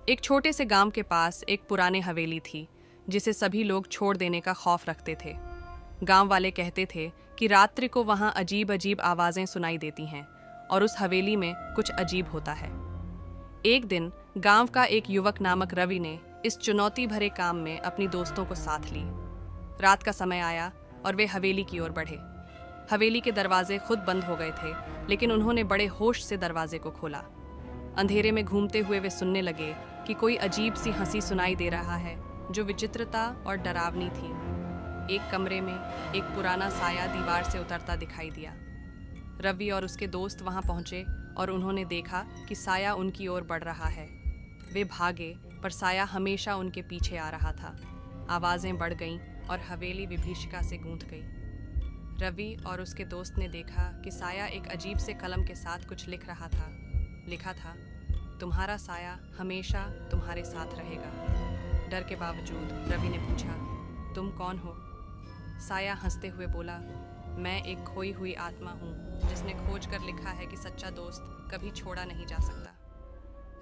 एक छोटे से गांव के पास एक पुरानी हवेली थी जिसे सभी लोग छोड़ देने का खौफ रखते थे। गांव वाले कहते थे कि रात्रि को वहां अजीब अजीब आवाजें सुनाई देती हैं और उस हवेली में कुछ अजीब होता है। एक दिन गांव का एक युवक नामक रवि ने इस चुनौती भरे काम में अपनी दोस्तों को साथ ली। रात का समय आया और वे हवेली की ओर बढ़े। हवेली के दरवाजे खुद बंद हो गए थे, लेकिन उन्होंने बड़े होश से दरवाजे को खोला। अंधेरे में घूमते हुए वे सुनने लगे कि कोई अजीब सी हंसी सुनाई दे रहा है जो विचित्रता और डरावनी थी। एक कमरे में एक पुराना साया दीवार से उतरता दिखाई दिया। रवि और उसके दोस्त वहां पहुंचे और उन्होंने देखा कि साया उनकी ओर बढ़ रहा है। वे भागे, पर साया हमेशा उनके पीछे आ रहा था। आवाजें बढ़ गईं और हवेली विभीषिका से गूंथ गई। रवि और उसके दोस्त ने देखा कि साया एक अजीब से कलम के साथ कुछ लिख रहा था। लिखा था, तुम्हारा साया हमेशा तुम्हारे साथ रहेगा। डर के बावजूद रवि ने पूछा, तुम कौन हो? साया हंसते हुए बोला, मैं एक खोई हुई आत्मा हूँ जिसने खोज कर लिखा है कि सच्चा दोस्त कभी छोड़ा नहीं जा सकता।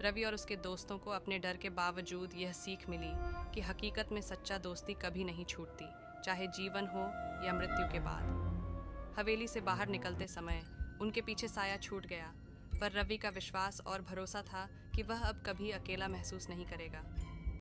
रवि और उसके दोस्तों को अपने डर के बावजूद यह सीख मिली कि हकीकत में सच्चा दोस्ती कभी नहीं छूटती, चाहे जीवन हो या मृत्यु के बाद। हवेली से बाहर निकलते समय उनके पीछे साया छूट गया, पर रवि का विश्वास और भरोसा था कि वह अब कभी अकेला महसूस नहीं करेगा।